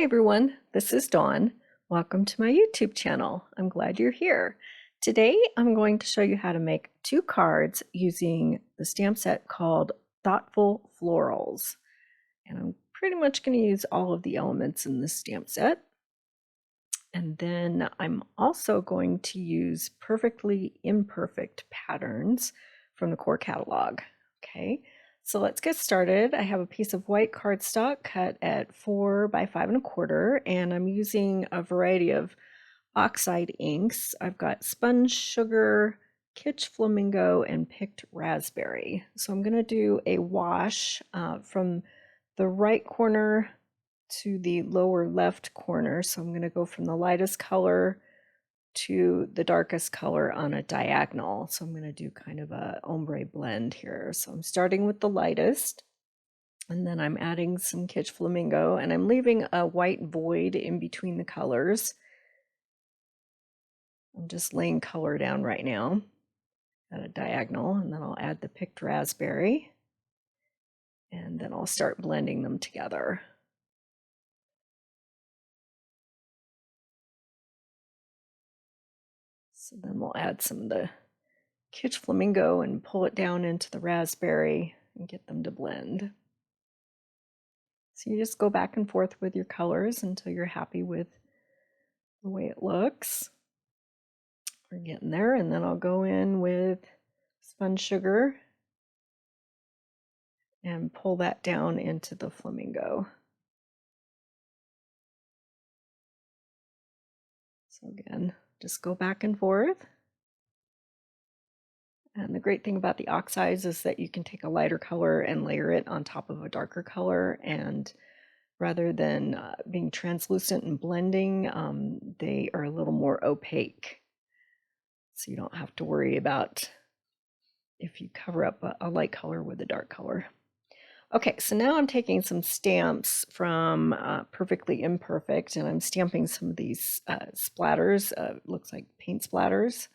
Hi everyone, this is Dawn. Welcome to my YouTube channel. I'm glad you're here. Today I'm going to show you how to make 2 cards using the stamp set called Thoughtful Florals. And I'm pretty much going to use all of the elements in this stamp set. And then I'm also going to use Perfectly Imperfect patterns from the core catalog. Okay, so let's get started. I have a piece of white cardstock cut at 4 by 5 1/4, and I'm using a variety of oxide inks. I've got sponge sugar, kitsch flamingo, and picked raspberry. So I'm going to do a wash from the right corner to the lower left corner. So I'm going to go from the lightest color to the darkest color on a diagonal. So I'm going to do kind of a ombre blend here. So I'm starting with the lightest, and then I'm adding some kitsch flamingo, and I'm leaving a white void in between the colors. I'm just laying color down right now at a diagonal, and then I'll add the picked raspberry, and then I'll start blending them together. So then we'll add some of the kitsch flamingo and pull it down into the raspberry and get them to blend. So you just go back and forth with your colors until you're happy with the way it looks. We're getting there, and then I'll go in with sponge sugar and pull that down into the flamingo. So again, just go back and forth. And the great thing about the oxides is that you can take a lighter color and layer it on top of a darker color, and rather than being translucent and blending, they are a little more opaque. So you don't have to worry about if you cover up a light color with a dark color. Okay, so now I'm taking some stamps from Perfectly Imperfect, and I'm stamping some of these splatters, looks like paint splatters,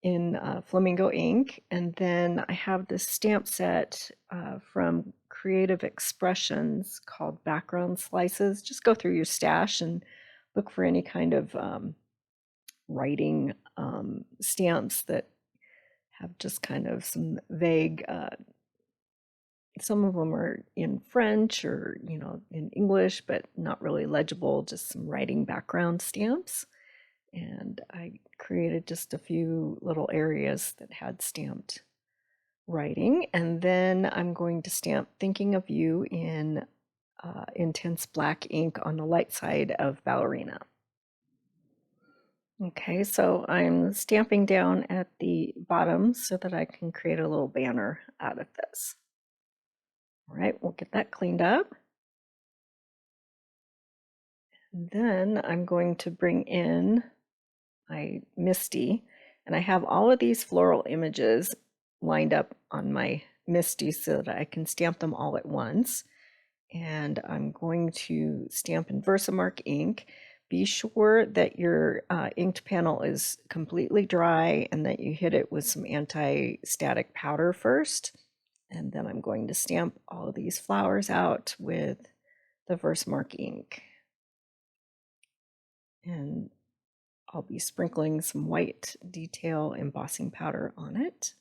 in flamingo ink. And then I have this stamp set from Creative Expressions called Background Slices. Just go through your stash and look for any kind of writing stamps that have just kind of some vague, some of them are in French or, in English, but not really legible, just some writing background stamps. And I created just a few little areas that had stamped writing. And then I'm going to stamp Thinking of You in intense black ink on the light side of Ballerina. Okay, so I'm stamping down at the bottom so that I can create a little banner out of this. All right, we'll get that cleaned up. And then I'm going to bring in my Misty, and I have all of these floral images lined up on my Misty so that I can stamp them all at once. And I'm going to stamp in Versamark ink. Be sure that your inked panel is completely dry and that you hit it with some anti-static powder first. And then I'm going to stamp all of these flowers out with the Versamark ink. And I'll be sprinkling some white detail embossing powder on it.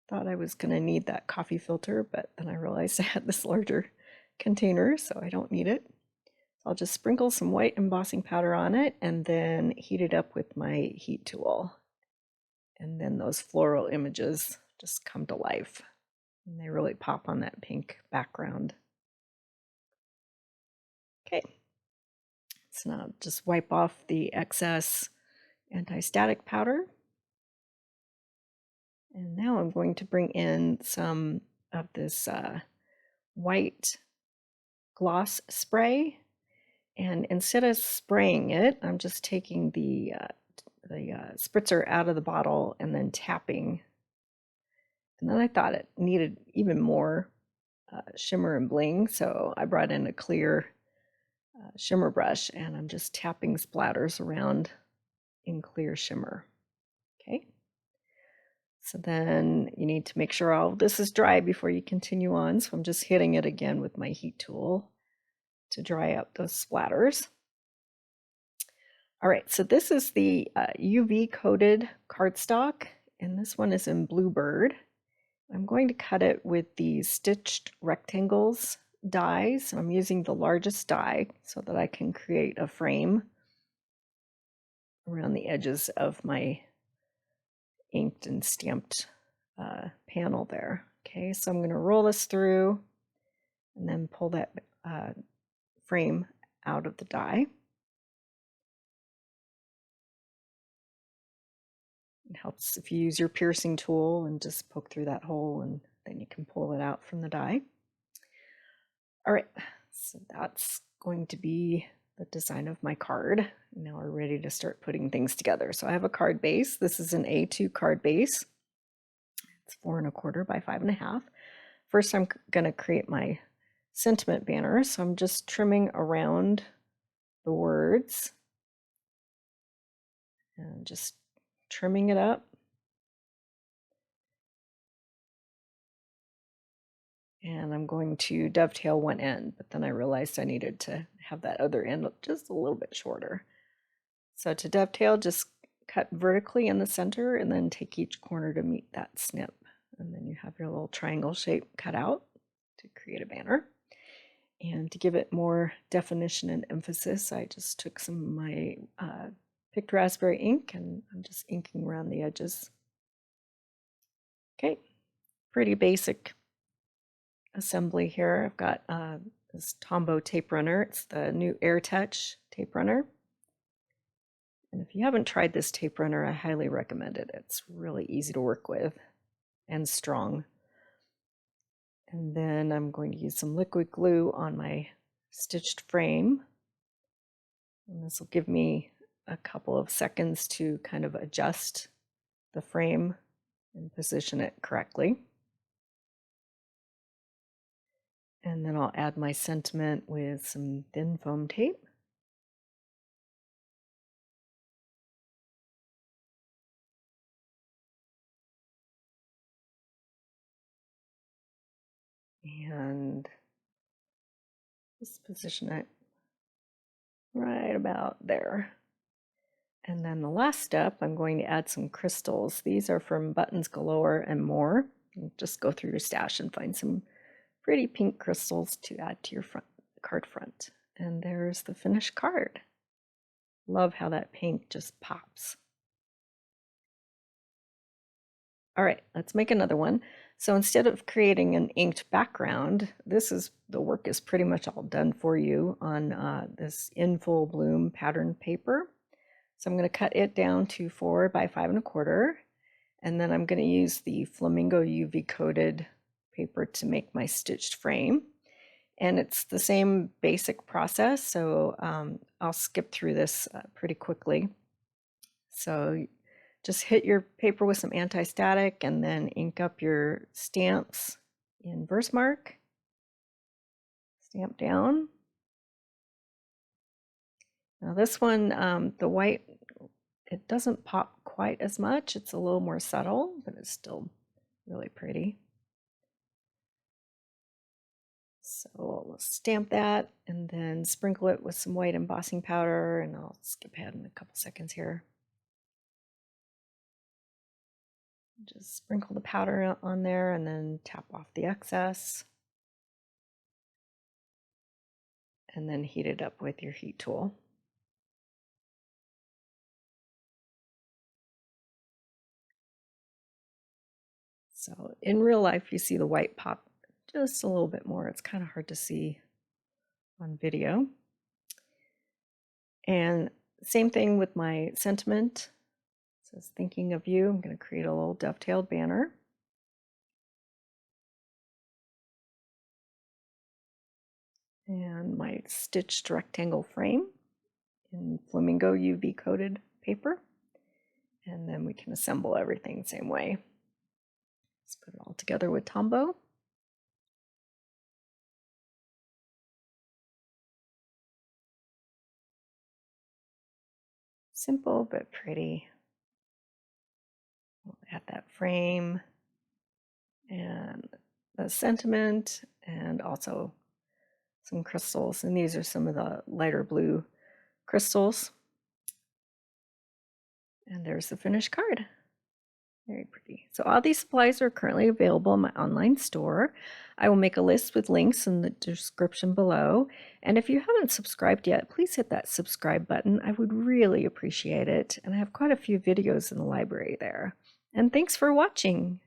Thought I was going to need that coffee filter, but then I realized I had this larger container, so I don't need it. So I'll just sprinkle some white embossing powder on it and then heat it up with my heat tool. And then those floral images just come to life. And they really pop on that pink background. Okay. So now just wipe off the excess anti-static powder. And now I'm going to bring in some of this white gloss spray. And instead of spraying it, I'm just taking the spritzer out of the bottle and then tapping. And then I thought it needed even more shimmer and bling, so I brought in a clear shimmer brush, and I'm just tapping splatters around in clear shimmer. Okay. So then you need to make sure all of this is dry before you continue on. So I'm just hitting it again with my heat tool to dry up those splatters. All right, so this is the UV coated cardstock, and this one is in Bluebird. I'm going to cut it with the stitched rectangles die. So I'm using the largest die so that I can create a frame around the edges of my inked and stamped panel there. Okay, so I'm going to roll this through and then pull that frame out of the die. It helps if you use your piercing tool and just poke through that hole, and then you can pull it out from the die. All right, so that's going to be the design of my card. Now we're ready to start putting things together. So I have a card base. This is an A2 card base. It's 4 1/4 by 5 1/2. First, I'm going to create my sentiment banner. So I'm just trimming around the words and just trimming it up. And I'm going to dovetail one end, but then I realized I needed to have that other end look just a little bit shorter. So to dovetail, just cut vertically in the center and then take each corner to meet that snip. And then you have your little triangle shape cut out to create a banner. And to give it more definition and emphasis, I just took some of my picked raspberry ink and I'm just inking around the edges. Okay, pretty basic assembly here. I've got this Tombow tape runner. It's the new Air Touch tape runner. And if you haven't tried this tape runner, I highly recommend it. It's really easy to work with and strong. And then I'm going to use some liquid glue on my stitched frame. And this will give me a couple of seconds to kind of adjust the frame and position it correctly. And then I'll add my sentiment with some thin foam tape. And just position it right about there. And then the last step, I'm going to add some crystals. These are from Buttons Galore and More. Just go through your stash and find some pretty pink crystals to add to your card front. And there's the finished card. Love how that pink just pops. All right, let's make another one. So instead of creating an inked background, the work is pretty much all done for you on this In Full Bloom pattern paper. So I'm going to cut it down to 4 by 5 1/4, and then I'm going to use the Flamingo UV coated paper to make my stitched frame. And it's the same basic process, so I'll skip through this pretty quickly. So just hit your paper with some anti-static and then ink up your stamps in Versamark. Stamp down. Now this one, the white, it doesn't pop quite as much. It's a little more subtle, but it's still really pretty. So I'll stamp that and then sprinkle it with some white embossing powder, and I'll skip ahead in a couple seconds here. Just sprinkle the powder on there and then tap off the excess. And then heat it up with your heat tool. So in real life, you see the white pop just a little bit more. It's kind of hard to see on video. And same thing with my sentiment. It says thinking of you. I'm going to create a little dovetailed banner. And my stitched rectangle frame in Flamingo UV coated paper. And then we can assemble everything the same way. Let's put it all together with Tombow. Simple but pretty. We'll add that frame and the sentiment, and also some crystals, and these are some of the lighter blue crystals. And there's the finished card. Very pretty. So all these supplies are currently available in my online store. I will make a list with links in the description below. And if you haven't subscribed yet, please hit that subscribe button. I would really appreciate it. And I have quite a few videos in the library there. And thanks for watching.